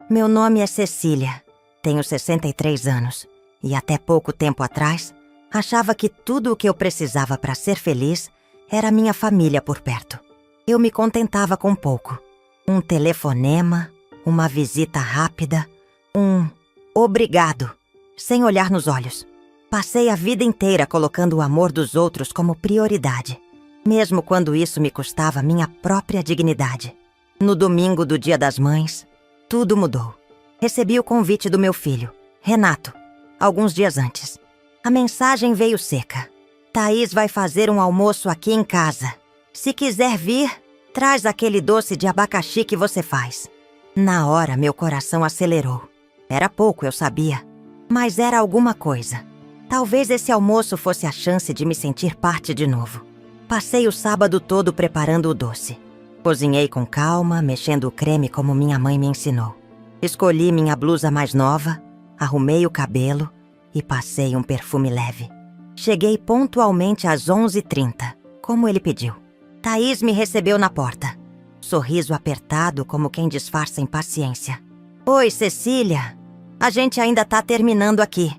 Meu nome é Cecília. Tenho 63 anos. E até pouco tempo atrás, achava que tudo o que eu precisava para ser feliz era minha família por perto. Eu me contentava com pouco. Um telefonema, uma visita rápida, um obrigado, sem olhar nos olhos. Passei a vida inteira colocando o amor dos outros como prioridade, mesmo quando isso me custava minha própria dignidade. No domingo do Dia das Mães, tudo mudou. Recebi o convite do meu filho, Renato, alguns dias antes. A mensagem veio seca. Thaís vai fazer um almoço aqui em casa. Se quiser vir, traz aquele doce de abacaxi que você faz. Na hora, meu coração acelerou. Era pouco, eu sabia, mas era alguma coisa. Talvez esse almoço fosse a chance de me sentir parte de novo. Passei o sábado todo preparando o doce. Cozinhei com calma, mexendo o creme como minha mãe me ensinou. Escolhi minha blusa mais nova, arrumei o cabelo e passei um perfume leve. Cheguei pontualmente às 11h30, como ele pediu. Thaís me recebeu na porta. Sorriso apertado como quem disfarça impaciência. Oi, Cecília. A gente ainda tá terminando aqui.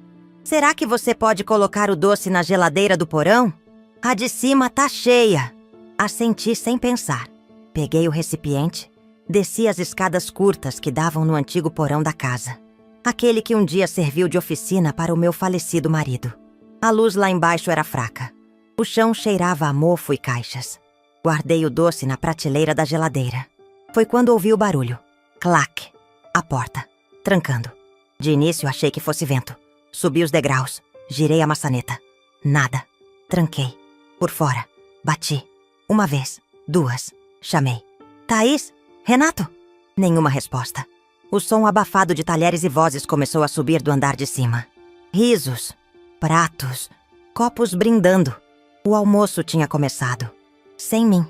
Será que você pode colocar o doce na geladeira do porão? A de cima tá cheia. Assenti sem pensar. Peguei o recipiente, desci as escadas curtas que davam no antigo porão da casa. Aquele que um dia serviu de oficina para o meu falecido marido. A luz lá embaixo era fraca. O chão cheirava a mofo e caixas. Guardei o doce na prateleira da geladeira. Foi quando ouvi o barulho. Clac! A porta. Trancando. De início achei que fosse vento. Subi os degraus. Girei a maçaneta. Nada. Tranquei. Por fora. Bati. Uma vez. Duas. Chamei. Thaís? Renato? Nenhuma resposta. O som abafado de talheres e vozes começou a subir do andar de cima. Risos. Pratos. Copos brindando. O almoço tinha começado. Sem mim.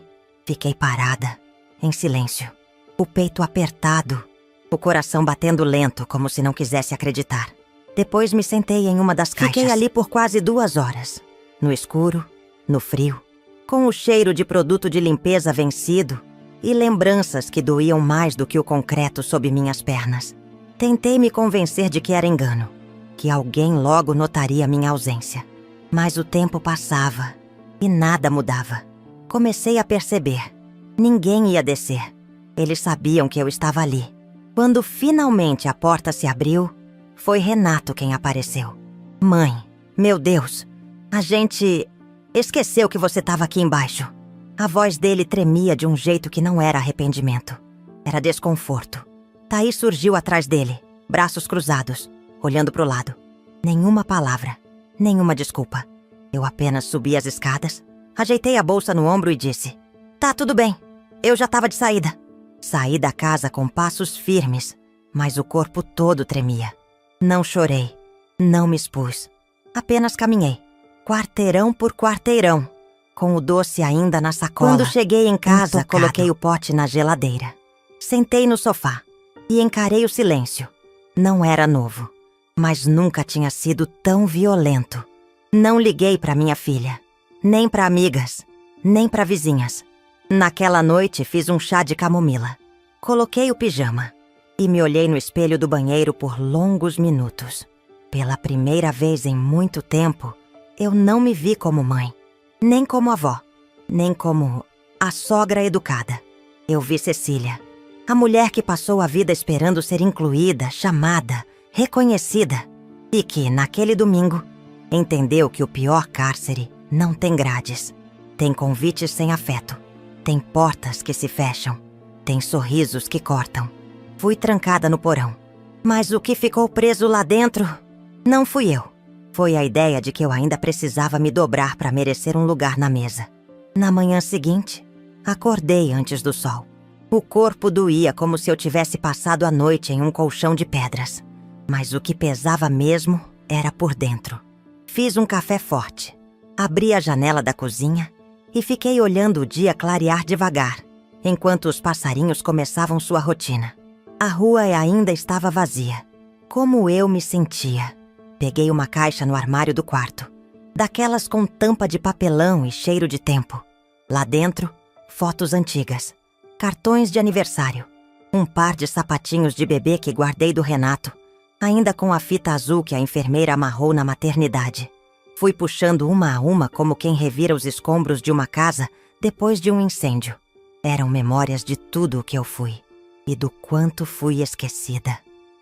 Fiquei parada. Em silêncio. O peito apertado. O coração batendo lento, como se não quisesse acreditar. Depois me sentei em uma das caixas. Fiquei ali por quase 2 horas. No escuro, no frio, com o cheiro de produto de limpeza vencido e lembranças que doíam mais do que o concreto sob minhas pernas. Tentei me convencer de que era engano, que alguém logo notaria minha ausência. Mas o tempo passava e nada mudava. Comecei a perceber. Ninguém ia descer. Eles sabiam que eu estava ali. Quando finalmente a porta se abriu, foi Renato quem apareceu. Mãe, meu Deus, a gente esqueceu que você estava aqui embaixo. A voz dele tremia de um jeito que não era arrependimento. Era desconforto. Thaís surgiu atrás dele, braços cruzados, olhando pro lado. Nenhuma palavra, nenhuma desculpa. Eu apenas subi as escadas, ajeitei a bolsa no ombro e disse: Tá tudo bem, eu já estava de saída. Saí da casa com passos firmes, mas o corpo todo tremia. Não chorei, não me expus. Apenas caminhei, quarteirão por quarteirão, com o doce ainda na sacola. Quando cheguei em casa, coloquei o pote na geladeira. Sentei no sofá e encarei o silêncio. Não era novo, mas nunca tinha sido tão violento. Não liguei para minha filha, nem para amigas, nem para vizinhas. Naquela noite fiz um chá de camomila. Coloquei o pijama e me olhei no espelho do banheiro por longos minutos. Pela primeira vez em muito tempo, eu não me vi como mãe, nem como avó, nem como a sogra educada. Eu vi Cecília, a mulher que passou a vida esperando ser incluída, chamada, reconhecida, e que, naquele domingo, entendeu que o pior cárcere não tem grades. Tem convites sem afeto. Tem portas que se fecham. Tem sorrisos que cortam. Fui trancada no porão. Mas o que ficou preso lá dentro não fui eu. Foi a ideia de que eu ainda precisava me dobrar para merecer um lugar na mesa. Na manhã seguinte, acordei antes do sol. O corpo doía como se eu tivesse passado a noite em um colchão de pedras. Mas o que pesava mesmo era por dentro. Fiz um café forte. Abri a janela da cozinha e fiquei olhando o dia clarear devagar, enquanto os passarinhos começavam sua rotina. A rua ainda estava vazia. Como eu me sentia. Peguei uma caixa no armário do quarto, daquelas com tampa de papelão e cheiro de tempo. Lá dentro, fotos antigas, cartões de aniversário, Um par de sapatinhos de bebê que guardei do Renato, ainda com a fita azul que a enfermeira amarrou na maternidade. Fui puxando uma a uma como quem revira os escombros de uma casa depois de um incêndio. Eram memórias de tudo o que eu fui e do quanto fui esquecida.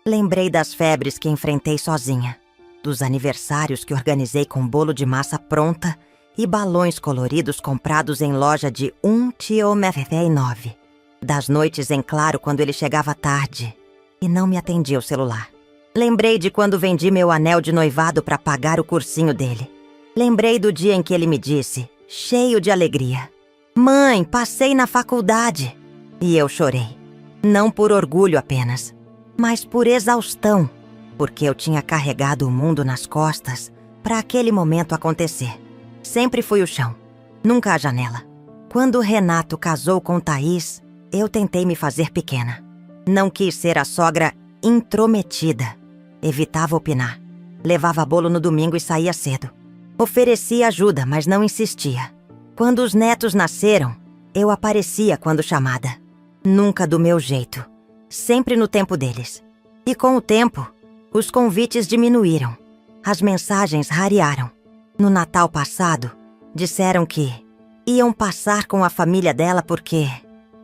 Lembrei das febres que enfrentei sozinha, dos aniversários que organizei com bolo de massa pronta e balões coloridos comprados em loja de 1,99 €, das noites em claro quando ele chegava tarde e não me atendia o celular. Lembrei de quando vendi meu anel de noivado para pagar o cursinho dele. Lembrei do dia em que ele me disse, cheio de alegria: "Mãe, passei na faculdade." E eu chorei. Não por orgulho apenas, mas por exaustão, porque eu tinha carregado o mundo nas costas para aquele momento acontecer. Sempre fui o chão, nunca a janela. Quando Renato casou com Thaís, eu tentei me fazer pequena. Não quis ser a sogra intrometida. Evitava opinar. Levava bolo no domingo e saía cedo. Oferecia ajuda, mas não insistia. Quando os netos nasceram, eu aparecia quando chamada. Nunca do meu jeito. Sempre no tempo deles. E com o tempo, os convites diminuíram. As mensagens rarearam. No Natal passado, disseram que iam passar com a família dela porque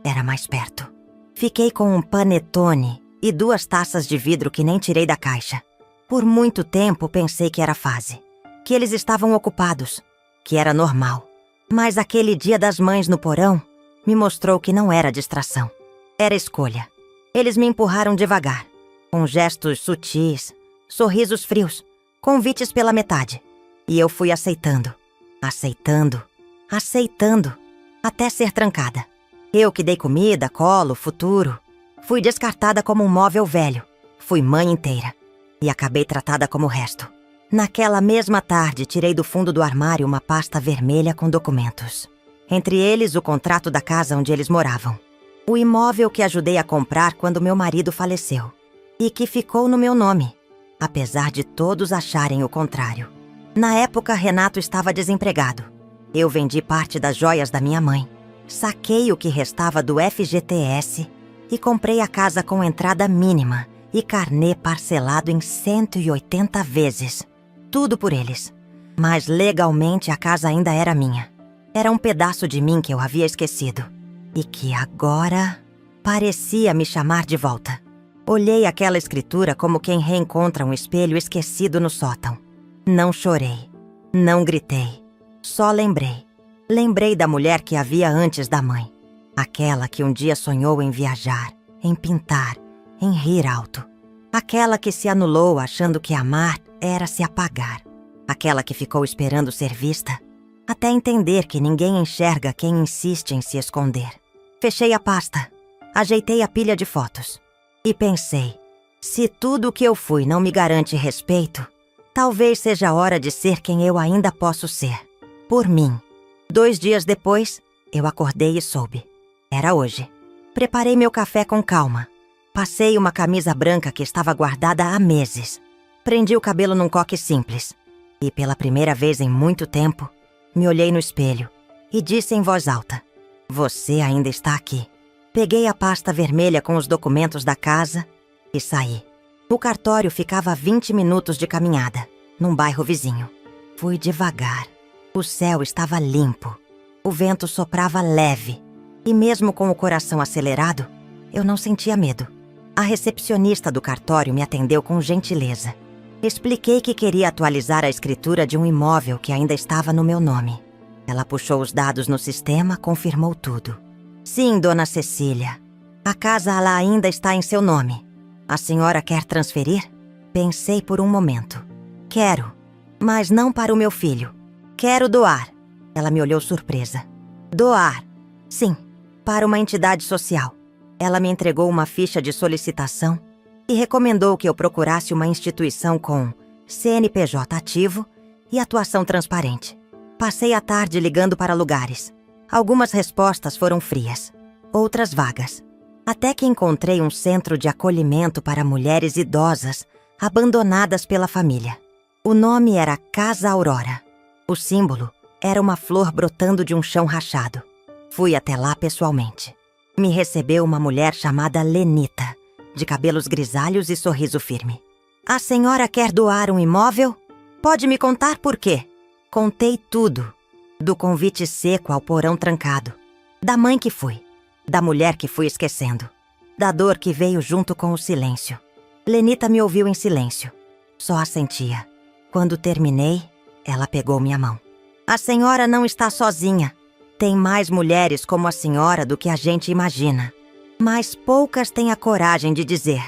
era mais perto. Fiquei com um panetone e 2 taças de vidro que nem tirei da caixa. Por muito tempo pensei que era fase, que eles estavam ocupados, que era normal. Mas aquele dia das mães no porão me mostrou que não era distração. Era escolha. Eles me empurraram devagar, com gestos sutis, sorrisos frios, convites pela metade. E eu fui aceitando, até ser trancada. Eu que dei comida, colo, futuro. Fui descartada como um móvel velho. Fui mãe inteira. E acabei tratada como o resto. Naquela mesma tarde, tirei do fundo do armário uma pasta vermelha com documentos. Entre eles, o contrato da casa onde eles moravam. O imóvel que ajudei a comprar quando meu marido faleceu. E que ficou no meu nome, apesar de todos acharem o contrário. Na época, Renato estava desempregado. Eu vendi parte das joias da minha mãe. Saquei o que restava do FGTS e comprei a casa com entrada mínima e carnê parcelado em 180 vezes. Tudo por eles. Mas legalmente a casa ainda era minha. Era um pedaço de mim que eu havia esquecido. E que agora parecia me chamar de volta. Olhei aquela escritura como quem reencontra um espelho esquecido no sótão. Não chorei, não gritei, só lembrei. Lembrei da mulher que havia antes da mãe. Aquela que um dia sonhou em viajar, em pintar, em rir alto. Aquela que se anulou achando que amar era se apagar. Aquela que ficou esperando ser vista, até entender que ninguém enxerga quem insiste em se esconder. Fechei a pasta, ajeitei a pilha de fotos e pensei, se tudo o que eu fui não me garante respeito, talvez seja a hora de ser quem eu ainda posso ser. Por mim. 2 dias depois, eu acordei e soube. Era hoje. Preparei meu café com calma. Passei uma camisa branca que estava guardada há meses. Prendi o cabelo num coque simples. E pela primeira vez em muito tempo, me olhei no espelho e disse em voz alta: "Você ainda está aqui." Peguei a pasta vermelha com os documentos da casa e saí. O cartório ficava a 20 minutos de caminhada, num bairro vizinho. Fui devagar. O céu estava limpo. O vento soprava leve. E mesmo com o coração acelerado, eu não sentia medo. A recepcionista do cartório me atendeu com gentileza. Expliquei que queria atualizar a escritura de um imóvel que ainda estava no meu nome. Ela puxou os dados no sistema, confirmou tudo. "Sim, dona Cecília. A casa lá ainda está em seu nome. A senhora quer transferir?" Pensei por um momento. "Quero, mas não para o meu filho. Quero doar." Ela me olhou surpresa. "Doar? Sim, para uma entidade social." Ela me entregou uma ficha de solicitação e recomendou que eu procurasse uma instituição com CNPJ ativo e atuação transparente. Passei a tarde ligando para lugares. Algumas respostas foram frias, outras vagas. Até que encontrei um centro de acolhimento para mulheres idosas abandonadas pela família. O nome era Casa Aurora. O símbolo era uma flor brotando de um chão rachado. Fui até lá pessoalmente. Me recebeu uma mulher chamada Lenita, de cabelos grisalhos e sorriso firme. A senhora quer doar um imóvel? Pode me contar por quê? Contei tudo. Do convite seco ao porão trancado. Da mãe que fui. Da mulher que fui esquecendo. Da dor que veio junto com o silêncio. Lenita me ouviu em silêncio. Só assentia. Quando terminei, ela pegou minha mão. A senhora não está sozinha. Tem mais mulheres como a senhora do que a gente imagina. Mas poucas têm a coragem de dizer: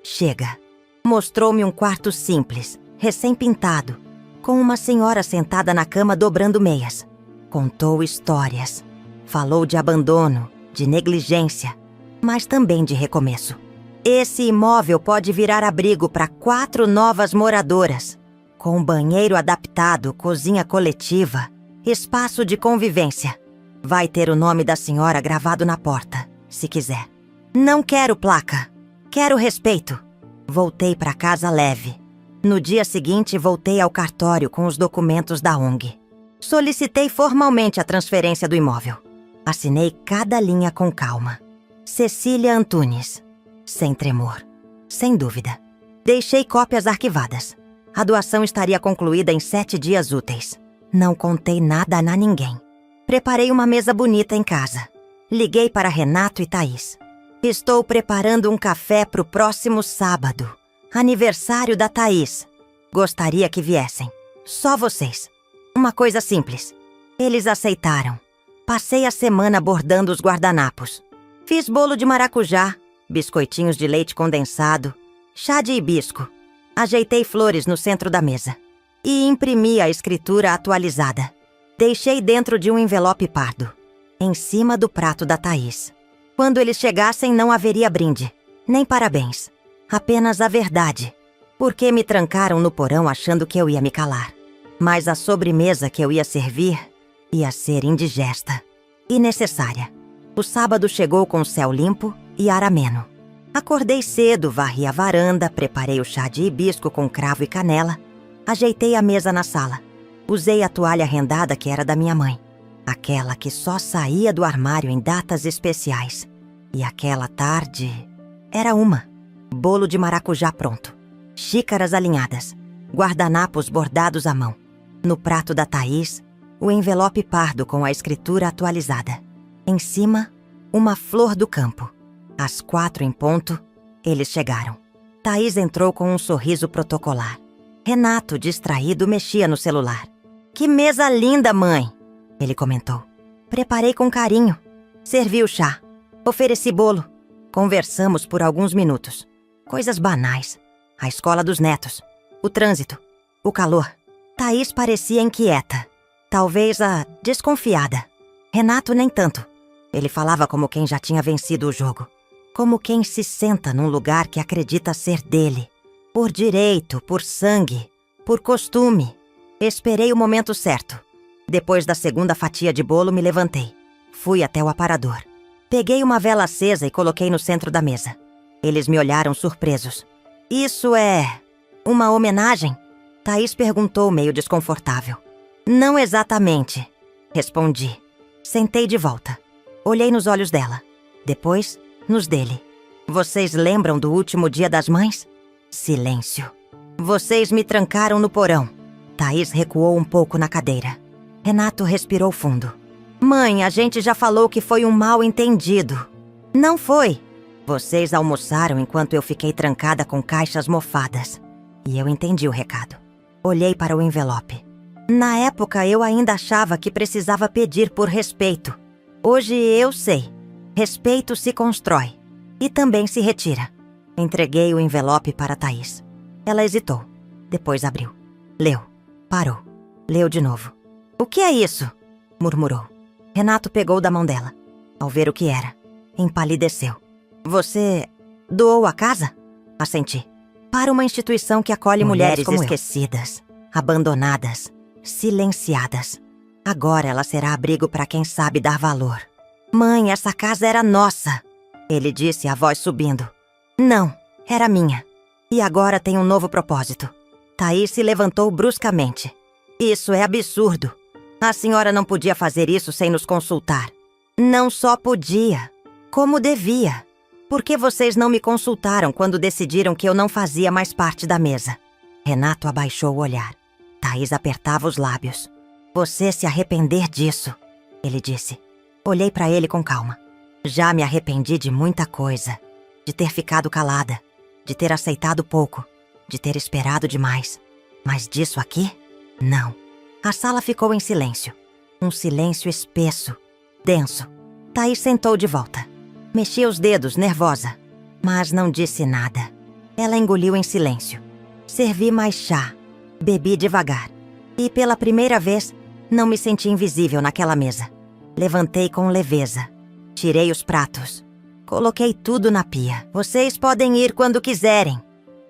chega. Mostrou-me um quarto simples, recém-pintado, com uma senhora sentada na cama dobrando meias. Contou histórias. Falou de abandono, de negligência, mas também de recomeço. Esse imóvel pode virar abrigo para 4 novas moradoras, com banheiro adaptado, cozinha coletiva, espaço de convivência. Vai ter o nome da senhora gravado na porta, se quiser. Não quero placa. Quero respeito. Voltei para casa leve. No dia seguinte, voltei ao cartório com os documentos da ONG. Solicitei formalmente a transferência do imóvel. Assinei cada linha com calma. Cecília Antunes. Sem tremor. Sem dúvida. Deixei cópias arquivadas. A doação estaria concluída em 7 dias úteis. Não contei nada a ninguém. Preparei uma mesa bonita em casa. Liguei para Renato e Thaís. Estou preparando um café para o próximo sábado. Aniversário da Thaís. Gostaria que viessem. Só vocês. Uma coisa simples. Eles aceitaram. Passei a semana bordando os guardanapos. Fiz bolo de maracujá, biscoitinhos de leite condensado, chá de hibisco. Ajeitei flores no centro da mesa. E imprimi a escritura atualizada. Deixei dentro de um envelope pardo, em cima do prato da Thaís. Quando eles chegassem, não haveria brinde, nem parabéns. Apenas a verdade. Porque me trancaram no porão achando que eu ia me calar. Mas a sobremesa que eu ia servir ia ser indigesta e necessária. O sábado chegou com céu limpo e ar ameno. Acordei cedo, varri a varanda, preparei o chá de hibisco com cravo e canela, ajeitei a mesa na sala. Usei a toalha rendada que era da minha mãe. Aquela que só saía do armário em datas especiais. E aquela tarde era uma. Bolo de maracujá pronto. Xícaras alinhadas. Guardanapos bordados à mão. No prato da Thaís, o envelope pardo com a escritura atualizada. Em cima, uma flor do campo. Às 4 em ponto, eles chegaram. Thaís entrou com um sorriso protocolar. Renato, distraído, mexia no celular. Que mesa linda, mãe! Ele comentou. Preparei com carinho. Servi o chá. Ofereci bolo. Conversamos por alguns minutos. Coisas banais. A escola dos netos. O trânsito. O calor. Thaís parecia inquieta. Talvez desconfiada. Renato nem tanto. Ele falava como quem já tinha vencido o jogo. Como quem se senta num lugar que acredita ser dele. Por direito, por sangue, por costume. Esperei o momento certo. Depois da segunda fatia de bolo, me levantei. Fui até o aparador. Peguei uma vela acesa e coloquei no centro da mesa. Eles me olharam surpresos. Isso é uma homenagem? Thaís perguntou, meio desconfortável. Não exatamente, respondi. Sentei de volta. Olhei nos olhos dela. Depois, nos dele. Vocês lembram do último dia das mães? Silêncio. Vocês me trancaram no porão. Thaís recuou um pouco na cadeira. Renato respirou fundo. Mãe, a gente já falou que foi um mal-entendido. Não foi. Vocês almoçaram enquanto eu fiquei trancada com caixas mofadas. E eu entendi o recado. Olhei para o envelope. Na época, eu ainda achava que precisava pedir por respeito. Hoje eu sei. Respeito se constrói. E também se retira. Entreguei o envelope para Thaís. Ela hesitou. Depois abriu. Leu. Parou. Leu de novo. O que é isso? Murmurou. Renato pegou da mão dela. Ao ver o que era, empalideceu. Você doou a casa? Assenti. Para uma instituição que acolhe mulheres como esquecidas, abandonadas, silenciadas. Agora ela será abrigo para quem sabe dar valor. Mãe, essa casa era nossa, ele disse, a voz subindo. Não, era minha. E agora tem um novo propósito. Thaís se levantou bruscamente. Isso é absurdo. A senhora não podia fazer isso sem nos consultar. Não só podia, Como devia. Por que vocês não me consultaram quando decidiram que eu não fazia mais parte da mesa? Renato abaixou o olhar. Thaís apertava os lábios. Você se arrepender disso, ele disse. Olhei para ele com calma. Já me arrependi de muita coisa. De ter ficado calada. De ter aceitado pouco. De ter esperado demais. Mas disso aqui? Não. A sala ficou em silêncio. Um silêncio espesso, denso. Thaís sentou de volta. Mexia os dedos, nervosa. Mas não disse nada. Ela engoliu em silêncio. Servi mais chá. Bebi devagar. E pela primeira vez, não me senti invisível naquela mesa. Levantei com leveza. Tirei os pratos. Coloquei tudo na pia. Vocês podem ir quando quiserem.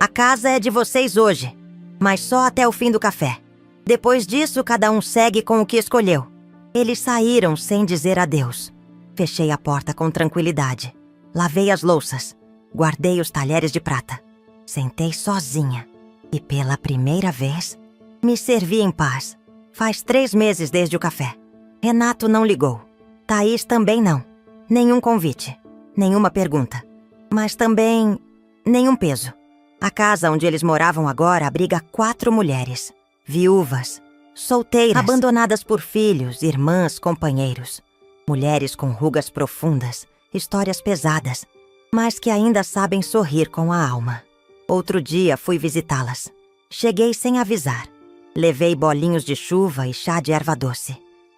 A casa é de vocês hoje. Mas só até o fim do café. Depois disso, cada um segue com o que escolheu. Eles saíram sem dizer adeus. Fechei a porta com tranquilidade. Lavei as louças. Guardei os talheres de prata. Sentei sozinha. E pela primeira vez, me servi em paz. Faz 3 meses desde o café. Renato não ligou. Thaís também não. Nenhum convite. Nenhuma pergunta. Mas também nenhum peso. A casa onde eles moravam agora abriga 4 mulheres. Viúvas. Solteiras. Abandonadas por filhos, irmãs, companheiros. Mulheres com rugas profundas, histórias pesadas, mas que ainda sabem sorrir com a alma. Outro dia fui visitá-las. Cheguei sem avisar. Levei bolinhos de chuva e chá de erva doce.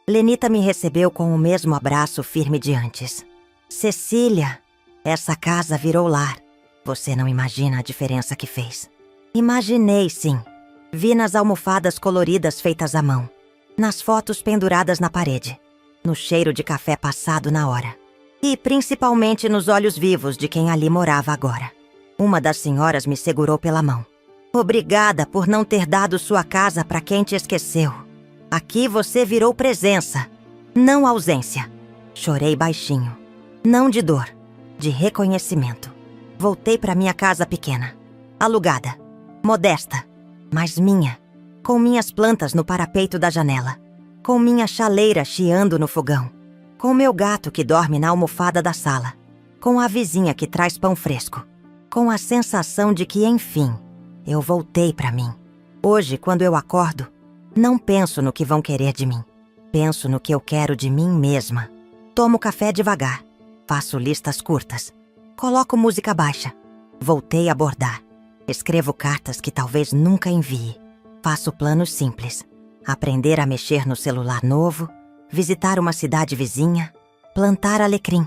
Lenita me recebeu com o mesmo abraço firme de antes. Cecília, essa casa virou lar. Você não imagina a diferença que fez. Imaginei, sim. Vi nas almofadas coloridas feitas à mão. Nas fotos penduradas na parede. No cheiro de café passado na hora. E principalmente nos olhos vivos de quem ali morava agora. Uma das senhoras me segurou pela mão. Obrigada por não ter dado sua casa para quem te esqueceu. Aqui você virou presença, não ausência. Chorei baixinho. Não de dor, de reconhecimento. Voltei para minha casa pequena. Alugada. Modesta. Mas minha. Com minhas plantas no parapeito da janela. Com minha chaleira chiando no fogão. Com meu gato que dorme na almofada da sala. Com a vizinha que traz pão fresco. Com a sensação de que, enfim, eu voltei para mim. Hoje, quando eu acordo, não penso no que vão querer de mim. Penso no que eu quero de mim mesma. Tomo café devagar. Faço listas curtas. Coloco música baixa. Voltei a bordar. Escrevo cartas que talvez nunca envie. Faço planos simples. Aprender a mexer no celular novo. Visitar uma cidade vizinha. Plantar alecrim.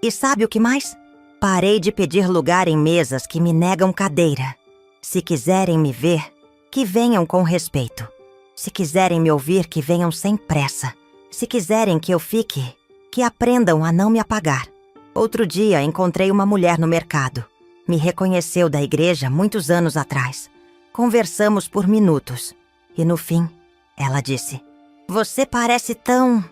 E sabe o que mais? Parei de pedir lugar em mesas que me negam cadeira. Se quiserem me ver, que venham com respeito. Se quiserem me ouvir, que venham sem pressa. Se quiserem que eu fique, que aprendam a não me apagar. Outro dia encontrei uma mulher no mercado. Me reconheceu da igreja muitos anos atrás. Conversamos por minutos. E no fim, ela disse: "Você parece tão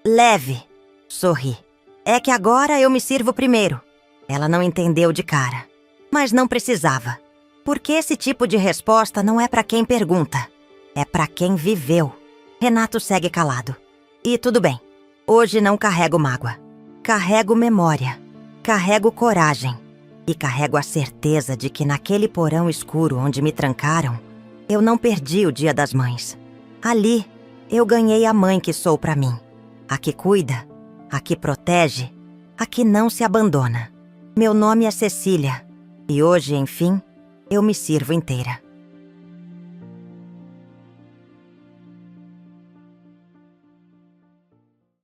leve." Sorri. "É que agora eu me sirvo primeiro." Ela não entendeu de cara. Mas não precisava. Porque esse tipo de resposta não é para quem pergunta. É para quem viveu. Renato segue calado. E tudo bem. Hoje não carrego mágoa. Carrego memória. Carrego coragem. E carrego a certeza de que naquele porão escuro onde me trancaram, eu não perdi o Dia das Mães. Ali, eu ganhei a mãe que sou para mim. A que cuida, a que protege, a que não se abandona. Meu nome é Cecília. E hoje, enfim, eu me sirvo inteira.